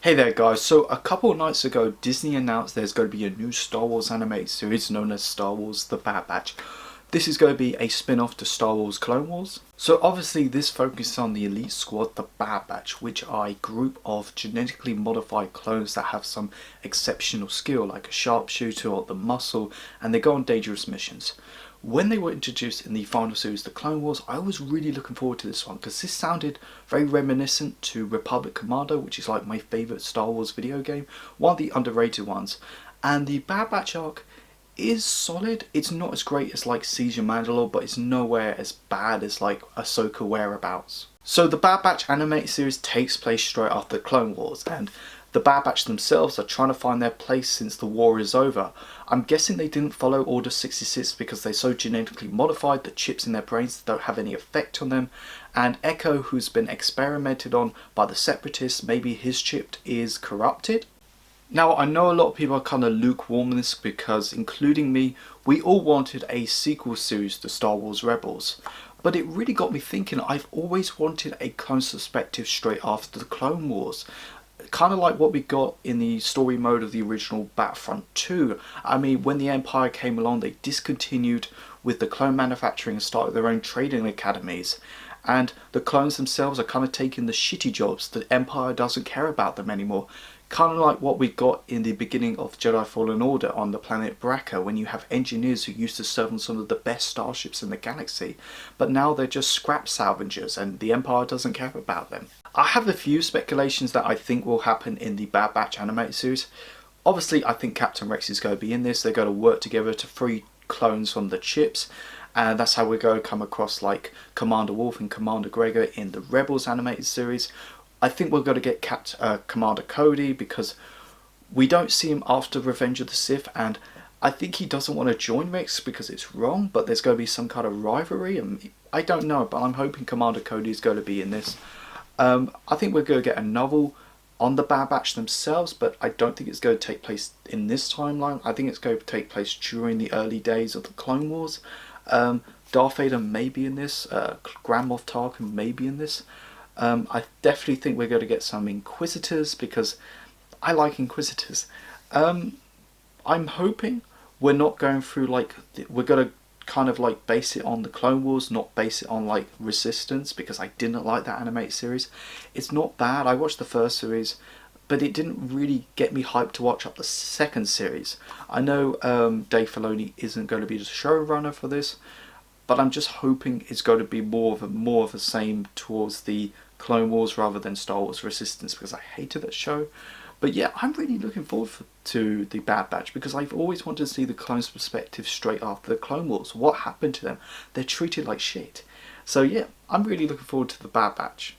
Hey there guys, so a couple of nights ago Disney announced there's going to be a new Star Wars animated series known as Star Wars The Bad Batch. This is going to be a spin-off to Star Wars Clone Wars. So obviously this focuses on the elite squad, the Bad Batch, which are a group of genetically modified clones that have some exceptional skill like a sharpshooter or the muscle, and they go on dangerous missions. When they were introduced in the final series, The Clone Wars, I was really looking forward to this one because this sounded very reminiscent to Republic Commando, which is like my favourite Star Wars video game, one of the underrated ones. And the Bad Batch arc is solid. It's not as great as like Siege of Mandalore, but it's nowhere as bad as like Ahsoka Whereabouts. So the Bad Batch animated series takes place straight after the Clone Wars, and the Bad Batch themselves are trying to find their place since the war is over. I'm guessing they didn't follow Order 66 because they're so genetically modified that chips in their brains don't have any effect on them. And Echo, who's been experimented on by the Separatists, maybe his chip is corrupted. Now, I know a lot of people are kind of lukewarm on this because, including me, we all wanted a sequel series to Star Wars Rebels. But it really got me thinking. I've always wanted a clone perspective straight after the Clone Wars. Kind of like what we got in the story mode of the original Battlefront 2. I mean, when the Empire came along, they discontinued with the clone manufacturing and started their own trading academies. And the clones themselves are kind of taking the shitty jobs. The Empire doesn't care about them anymore. Kind of like what we got in the beginning of Jedi Fallen Order on the planet Bracca, when you have engineers who used to serve on some of the best starships in the galaxy, but now they're just scrap salvagers and the Empire doesn't care about them. I have a few speculations that I think will happen in the Bad Batch animated series. Obviously, I think Captain Rex is going to be in this. They're going to work together to free clones from the chips. And that's how we're going to come across like Commander Wolf and Commander Gregor in the Rebels animated series. I think we're going to get Commander Cody because we don't see him after Revenge of the Sith, and I think he doesn't want to join Rex because it's wrong, but there's going to be some kind of rivalry, and I don't know, but I'm hoping Commander Cody is going to be in this. I think we're going to get a novel on the Bad Batch themselves, but I don't think it's going to take place in this timeline. I think it's going to take place during the early days of the Clone Wars. Darth Vader may be in this, Grand Moff Tarkin may be in this. I definitely think we're going to get some Inquisitors because I like Inquisitors. I'm hoping we're not going through like, we're going to kind of like base it on the Clone Wars, not base it on like Resistance, because I didn't like that animated series. It's not bad. I watched the first series, but it didn't really get me hyped to watch up the second series. I know Dave Filoni isn't going to be the showrunner for this, but I'm just hoping it's going to be more of the same towards the Clone Wars rather than Star Wars Resistance, because I hated that show. But yeah, I'm really looking forward to the Bad Batch because I've always wanted to see the clones' perspective straight after the Clone Wars. What happened to them? They're treated like shit. So yeah, I'm really looking forward to the Bad Batch.